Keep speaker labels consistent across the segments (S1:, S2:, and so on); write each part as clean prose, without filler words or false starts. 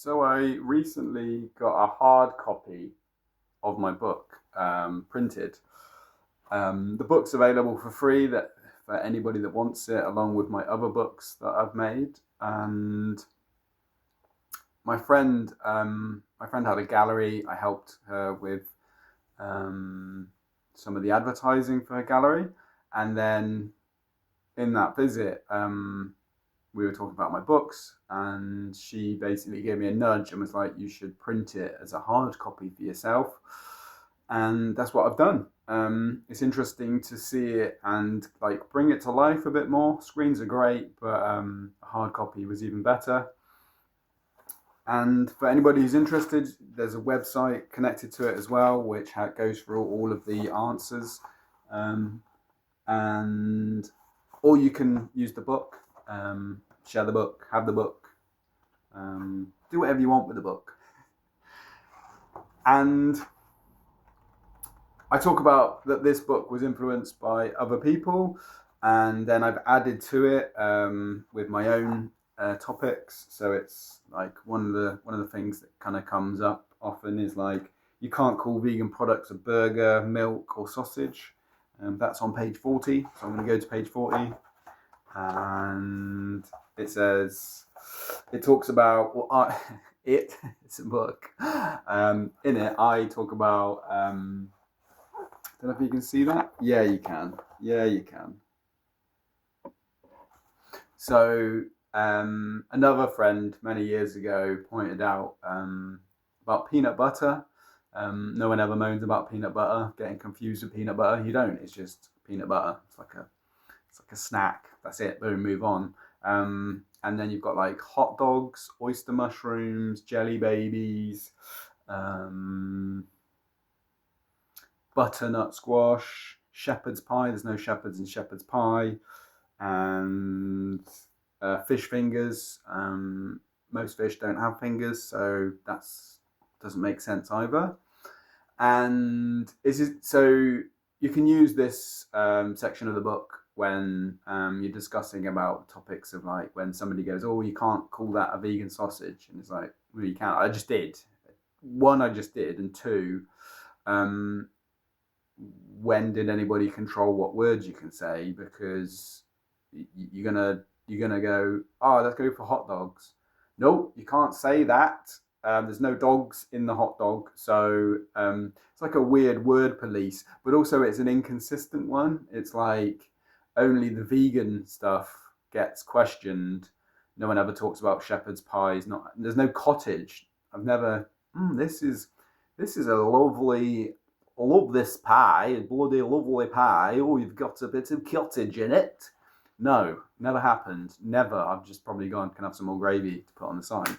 S1: So I recently got a hard copy of my book printed. The book's available for free that for anybody that wants it, along with my other books that I've made. And my friend had a gallery. I helped her with some of the advertising for her gallery, and then in that visit, we were talking about my books, and she basically gave me a nudge and was like, "You should print it as a hard copy for yourself." And that's what I've done. It's interesting to see it and like bring it to life a bit more. Screens are great, but a hard copy was even better. And for anybody who's interested, there's a website connected to it as well, which goes through all of the answers. Um, and or you can use the book, share the book, have the book, do whatever you want with the book. And I talk about that this book was influenced by other people, and then I've added to it with my own topics. So it's like one of the things that kind of comes up often is like you can't call vegan products a burger, milk, or sausage. That's on page 40. So I'm going to go to page 40, and it talks about it's a book. In it, I talk about. I don't know if you can see that. Yeah, you can. Yeah, you can. So another friend many years ago pointed out about peanut butter. No one ever moans about peanut butter. Getting confused with peanut butter. You don't. It's just peanut butter. It's like a snack. That's it. Boom. Move on. And then you've got like hot dogs, oyster mushrooms, jelly babies, butternut squash, shepherd's pie. There's no shepherds in shepherd's pie, and fish fingers. Most fish don't have fingers, so that doesn't make sense either. And so you can use this section of the book when you're discussing about topics of like when somebody goes, "Oh, you can't call that a vegan sausage," and it's like, "Well, you can't." I just did. One, I just did, and two, when did anybody control what words you can say? Because you're gonna go, "Oh, let's go for hot dogs." Nope, you can't say that. There's no dogs in the hot dog, so it's like a weird word police, but also it's an inconsistent one. It's like only the vegan stuff gets questioned. No one ever talks about shepherd's pies. Not there's no cottage. I've never. This is a lovely. Love this pie, bloody lovely pie. Oh, you've got a bit of cottage in it. No, never happened. Never. I've just probably gone, can I have some more gravy to put on the side.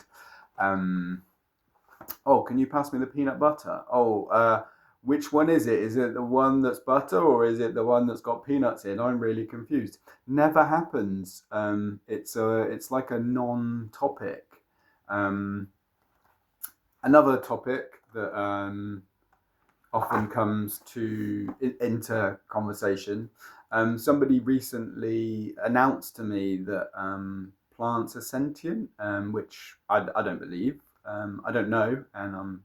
S1: Oh, can you pass me the peanut butter? Oh, which one is it? Is it the one that's butter or is it the one that's got peanuts in? I'm really confused. Never happens. It's like a non-topic. Another topic that often comes into conversation. Somebody recently announced to me that plants are sentient, which I don't believe. I don't know, and I'm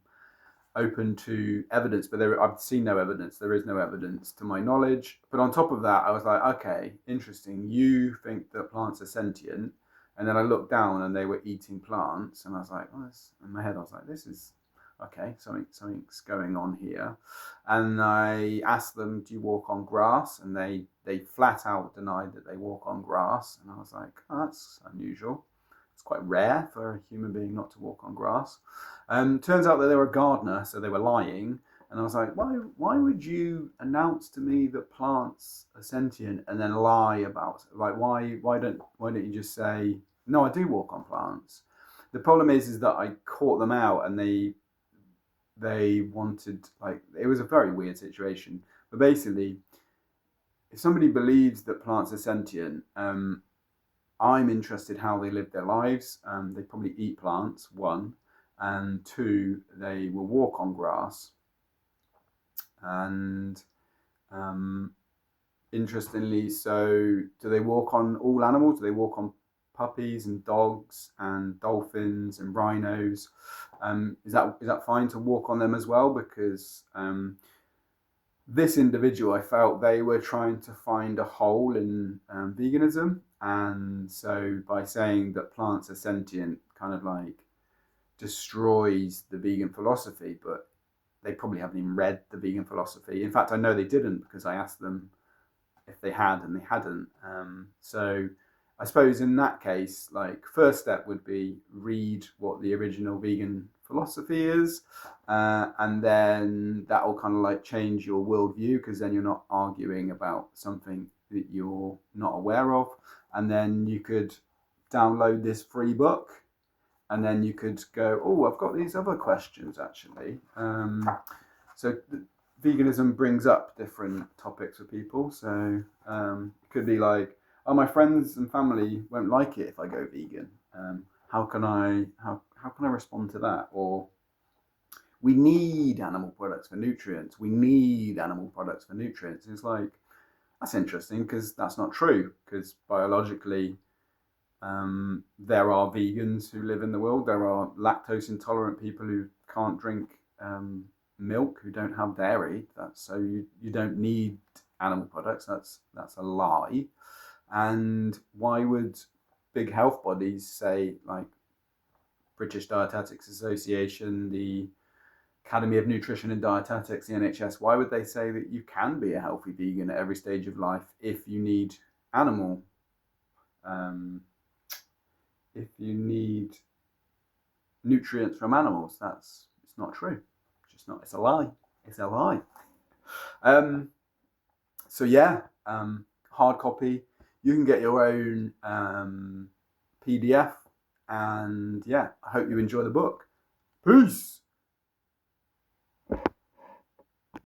S1: open to evidence, but I've seen no evidence. There is no evidence to my knowledge. But on top of that, I was like, okay, interesting. You think that plants are sentient, and then I looked down and they were eating plants, and I was like, oh, in my head, I was like, this is okay, something's going on here. And I asked them, do you walk on grass? And they flat out denied that they walk on grass. And I was like, oh, that's unusual. It's quite rare for a human being not to walk on grass. Turns out that they were a gardener, so they were lying. And I was like, why would you announce to me that plants are sentient and then lie about it? Like why don't you just say, no, I do walk on plants? The problem is that I caught them out and they wanted, like, it was a very weird situation. But basically, if somebody believes that plants are sentient, I'm interested how they live their lives. They probably eat plants, one, and two, they will walk on grass. And interestingly, so do they walk on all animals? Do they walk on puppies and dogs and dolphins and rhinos. Is that fine to walk on them as well? Because this individual, I felt they were trying to find a hole in veganism, and so by saying that plants are sentient, kind of like destroys the vegan philosophy. But they probably haven't even read the vegan philosophy. In fact, I know they didn't, because I asked them if they had, and they hadn't. So I suppose in that case, like, first step would be read what the original vegan philosophy is, and then that will kind of like change your worldview, because then you're not arguing about something that you're not aware of. And then you could download this free book, and then you could go, oh, I've got these other questions actually. So veganism brings up different topics for people. So it could be like, oh, my friends and family won't like it if I go vegan. How can I respond to that? Or we need animal products for nutrients. We need animal products for nutrients. And it's like, that's interesting, because that's not true. Because biologically, there are vegans who live in the world. There are lactose intolerant people who can't drink milk, who don't have dairy. So you don't need animal products. That's a lie. And why would big health bodies, say like British Dietetics Association, the Academy of Nutrition and Dietetics, the NHS, why would they say that you can be a healthy vegan at every stage of life if you need animal if you need nutrients from animals? It's not true. It's a lie. It's a lie. So yeah, hard copy. You can get your own PDF, and yeah, I hope you enjoy the book. Peace.